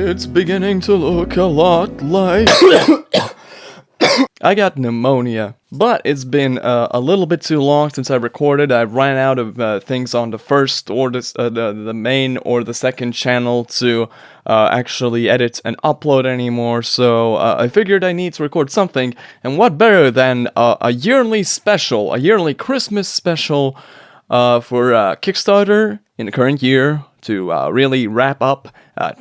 It's beginning to look a lot like... I got pneumonia, but it's been a little bit too long since I recorded. I ran out of things on the first or the main or the second channel to actually edit and upload anymore, so I figured I need to record something, and what better than a yearly special, a yearly Christmas special for Kickstarter in the current year to really wrap up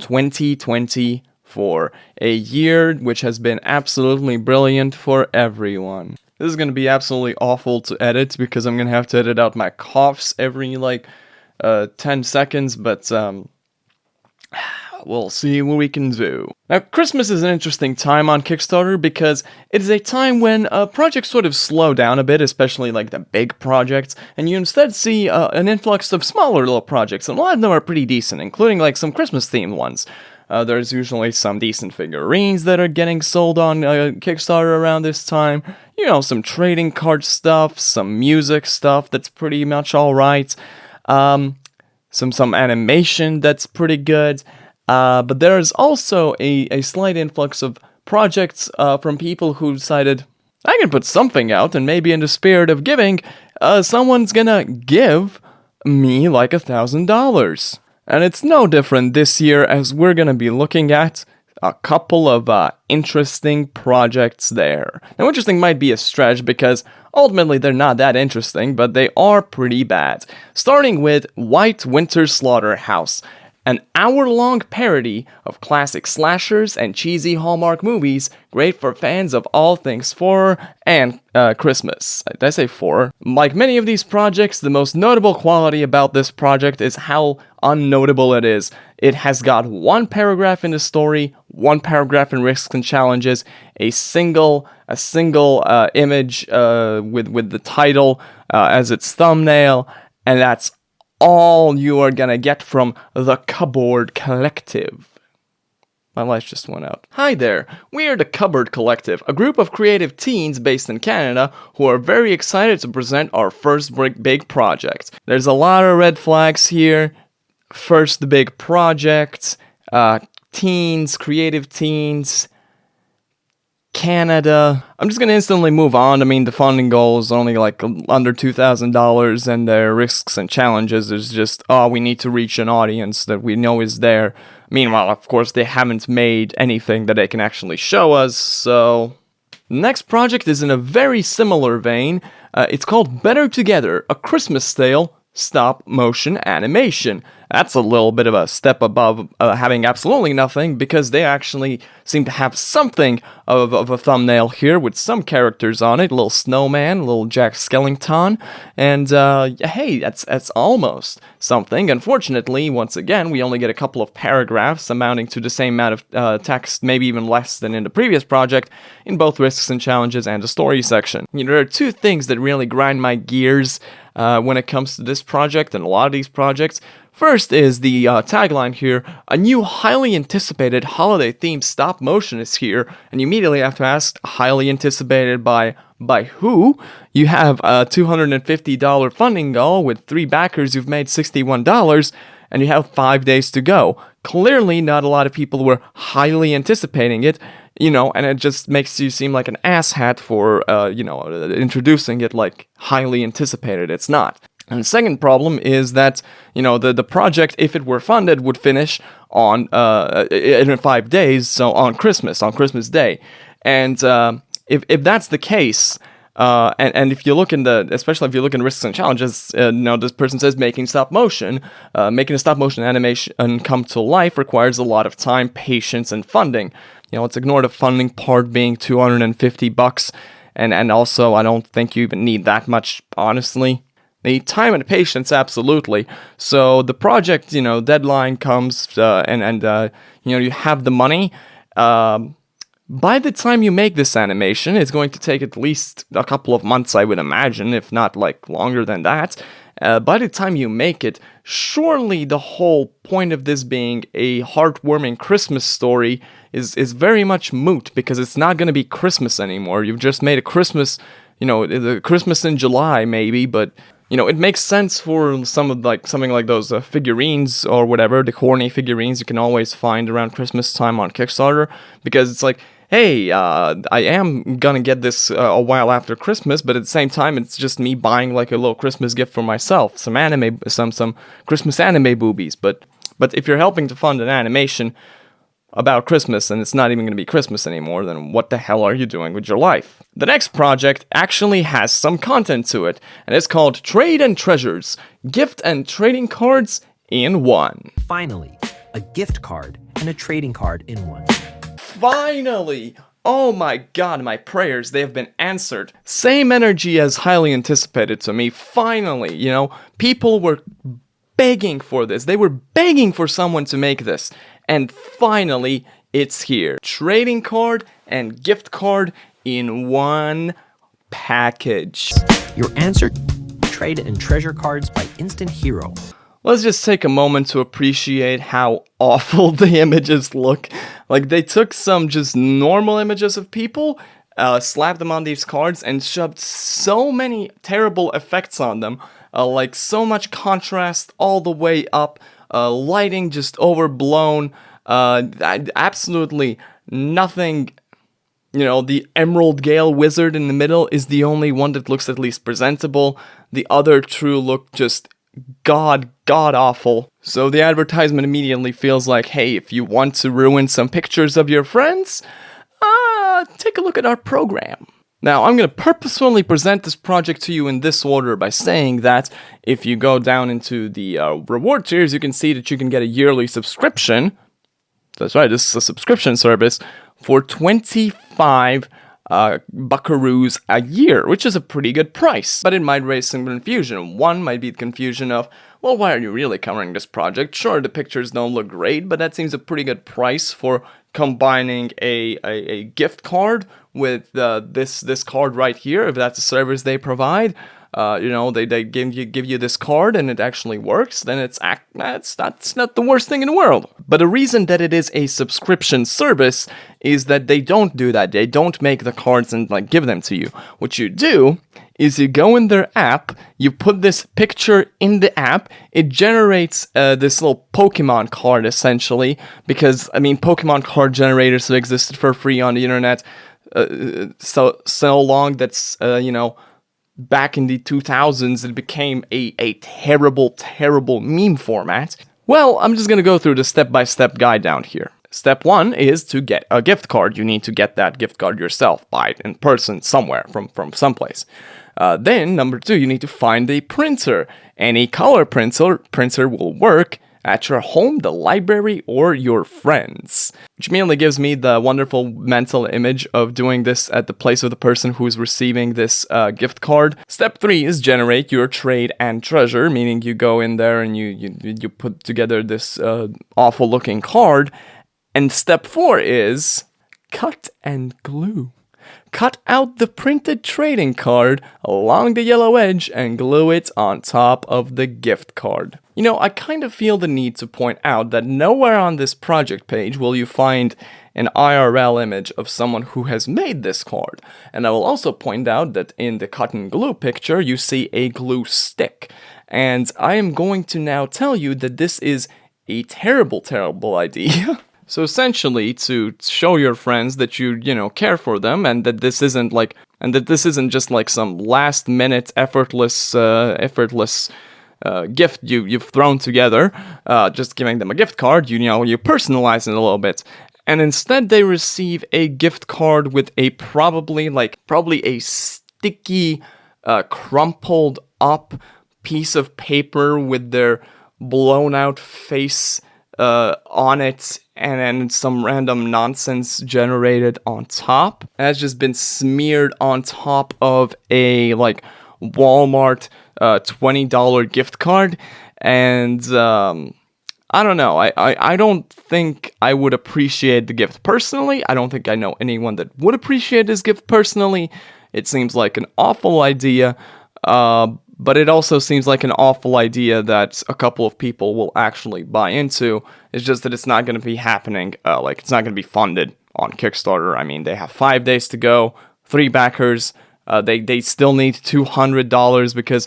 2020 for a year which has been absolutely brilliant for everyone. This is going to be absolutely awful to edit because I'm going to have to edit out my coughs every 10 seconds, but we'll see what we can do. Now, Christmas is an interesting time on Kickstarter because it is a time when projects sort of slow down a bit, especially like the big projects, and you instead see an influx of smaller little projects, and a lot of them are pretty decent, including like some Christmas-themed ones. There's usually some decent figurines that are getting sold on Kickstarter around this time. You know, some trading card stuff, some music stuff that's pretty much alright. Some animation that's pretty good. But there is also a slight influx of projects from people who decided, I can put something out, and maybe in the spirit of giving, someone's gonna give me like $1,000. And it's no different this year, as we're gonna be looking at a couple of interesting projects there. Now, interesting might be a stretch because ultimately they're not that interesting, but they are pretty bad. Starting with White Winter Slaughterhouse, an hour-long parody of classic slashers and cheesy Hallmark movies, great for fans of all things horror and Christmas. Did I say horror? Like many of these projects, the most notable quality about this project is how unnotable it is. It has got one paragraph in the story, one paragraph in risks and challenges, a single image with the title as its thumbnail, and that's all you are gonna get from the Cupboard Collective. My lights just went out. Hi there, we are the Cupboard Collective, a group of creative teens based in Canada who are very excited to present our first big project. There's a lot of red flags here. First big project, teens, creative teens, Canada. I'm just gonna instantly move on. I mean, the funding goal is only like under $2,000, and their risks and challenges is just, we need to reach an audience that we know is there. Meanwhile, of course, they haven't made anything that they can actually show us, so... The next project is in a very similar vein. It's called Better Together, a Christmas tale, stop-motion animation. That's a little bit of a step above having absolutely nothing, because they actually seem to have something of a thumbnail here with some characters on it, a little snowman, a little Jack Skellington, and hey, that's almost something. Unfortunately, once again, we only get a couple of paragraphs amounting to the same amount of text, maybe even less than in the previous project, in both risks and challenges and the story section. You know, there are two things that really grind my gears when it comes to this project and a lot of these projects. First is the tagline here, a new highly anticipated holiday-themed stop-motion is here, and you immediately have to ask, highly anticipated by who? You have a $250 funding goal with 3 backers who've made $61, and you have 5 days to go. Clearly, not a lot of people were highly anticipating it, you know, and it just makes you seem like an asshat for, introducing it like highly anticipated. It's not. And the second problem is that, you know, the project, if it were funded, would finish on in 5 days, so on Christmas Day. And if that's the case, and if you look in especially if you look in risks and challenges, this person says making a stop motion animation come to life requires a lot of time, patience, and funding. You know, let's ignore the funding part being $250, and also I don't think you even need that much, honestly. The time and patience, absolutely. So the project, deadline comes, and you have the money. By the time you make this animation, it's going to take at least a couple of months, I would imagine, if not like longer than that. By the time you make it, surely the whole point of this being a heartwarming Christmas story is very much moot, because it's not going to be Christmas anymore. You've just made a Christmas, Christmas in July maybe, but it makes sense for something like those figurines or whatever, the corny figurines you can always find around Christmas time on Kickstarter, because it's like, hey, I am gonna get this a while after Christmas, but at the same time, it's just me buying like a little Christmas gift for myself, some Christmas anime boobies. But if you're helping to fund an animation about Christmas and it's not even going to be Christmas anymore, then what the hell are you doing with your life? The next project actually has some content to it, and it's called Trade and Treasures, Gift and Trading Cards in One. Finally, a gift card and a trading card in one. Finally! Oh my god, my prayers, they have been answered. Same energy as highly anticipated to me. Finally, people were begging for this. They were begging for someone to make this. And finally, it's here. Trading card and gift card in one package. Your answer: Trade and Treasure Cards by Instant Hero. Let's just take a moment to appreciate how awful the images look. Like, they took some just normal images of people, slapped them on these cards, and shoved so many terrible effects on them. Like, so much contrast all the way up, lighting just overblown, absolutely nothing. The Emerald Gale Wizard in the middle is the only one that looks at least presentable. The other two look just god awful. So the advertisement immediately feels like, hey, if you want to ruin some pictures of your friends, take a look at our program. Now, I'm going to purposefully present this project to you in this order by saying that if you go down into the reward tiers, you can see that you can get a yearly subscription. That's right, this is a subscription service for 25 buckaroos a year, which is a pretty good price. But it might raise some confusion. One might be the confusion of, well, why are you really covering this project? Sure, the pictures don't look great, but that seems a pretty good price for combining a gift card with this card right here, if that's a service they provide. They give you this card and it actually works, then it's not the worst thing in the world. But the reason that it is a subscription service is that they don't do that. They don't make the cards and give them to you. What you do is you go in their app, you put this picture in the app, it generates this little Pokemon card essentially, because Pokemon card generators have existed for free on the internet so long that's back in the 2000s, it became a terrible meme format. Well, I'm just gonna go through the step-by-step guide down here. Step 1 is to get a gift card. You need to get that gift card yourself, buy it in person somewhere, from someplace. Then, number 2, you need to find a printer. Any color printer will work at your home, the library, or your friends. Which immediately gives me the wonderful mental image of doing this at the place of the person who's receiving this gift card. Step 3 is generate your trade and treasure, meaning you go in there and you put together this awful looking card. And step 4 is cut and glue. Cut out the printed trading card along the yellow edge and glue it on top of the gift card. I kind of feel the need to point out that nowhere on this project page will you find an IRL image of someone who has made this card. And I will also point out that in the cut and glue picture, you see a glue stick. And I am going to now tell you that this is a terrible idea. So essentially, to show your friends that you care for them, and that this isn't just like some last-minute effortless gift you've thrown together, just giving them a gift card, you personalize it a little bit, and instead they receive a gift card with a probably a sticky, crumpled up piece of paper with their blown out face on it, and then some random nonsense generated on top. It has just been smeared on top of a Walmart $20 gift card, and I don't know. I don't think I would appreciate the gift personally. I don't think I know anyone that would appreciate this gift personally. It seems like an awful idea, but it also seems like an awful idea that a couple of people will actually buy into. It's just that it's not going to be happening, it's not going to be funded on Kickstarter. They have 5 days to go, 3 backers, they still need $200 because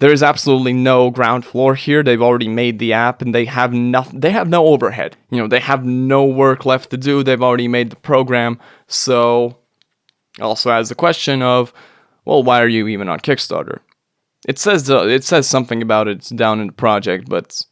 There is absolutely no ground floor here. They've already made the app, and they have no overhead. You know, they have no work left to do. They've already made the program. So, also has the question of, well, why are you even on Kickstarter? It says something about it down in the project, but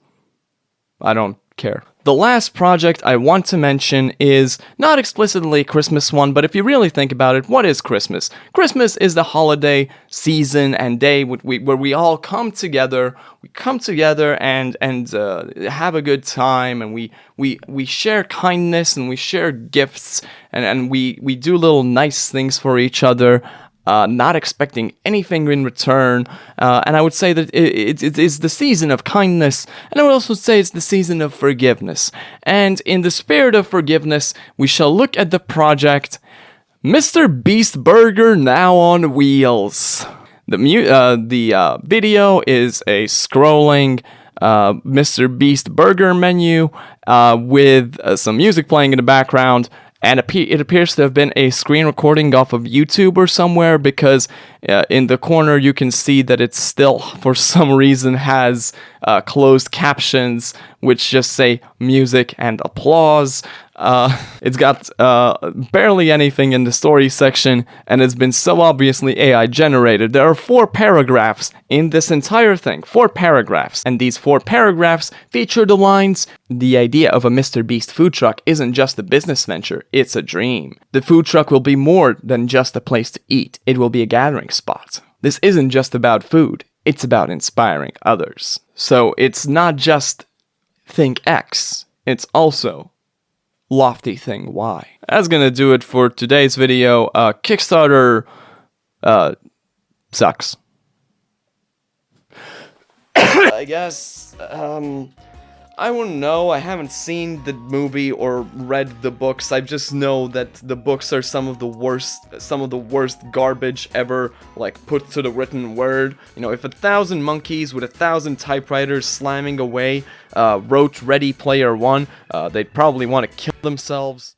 I don't care. The last project I want to mention is not explicitly a Christmas one, but if you really think about it, what is Christmas? Christmas is the holiday season and day where we all come together. We come together and have a good time, and we share kindness and we share gifts, and we do little nice things for each other. Not expecting anything in return, and I would say that it is the season of kindness, and I would also say it's the season of forgiveness. And in the spirit of forgiveness, we shall look at the project Mr. Beast Burger Now on Wheels. The video is a scrolling Mr. Beast Burger menu with some music playing in the background. And it appears to have been a screen recording off of YouTube or somewhere, because in the corner you can see that it still, for some reason, has closed captions which just say music and applause. It's got barely anything in the story section, and it's been so obviously AI generated. There are 4 paragraphs in this entire thing, 4 paragraphs, and these 4 paragraphs feature the lines, "The idea of a Mr. Beast food truck isn't just a business venture, it's a dream. The food truck will be more than just a place to eat, it will be a gathering spot. This isn't just about food, it's about inspiring others." So it's not just think X, it's also lofty thing Y. That's gonna do it for today's video. Kickstarter sucks. I guess, I wouldn't know. I haven't seen the movie or read the books. I just know that the books are some of the worst garbage ever, like, put to the written word. You know, if 1,000 monkeys with 1,000 typewriters slamming away wrote Ready Player One, they'd probably want to kill themselves.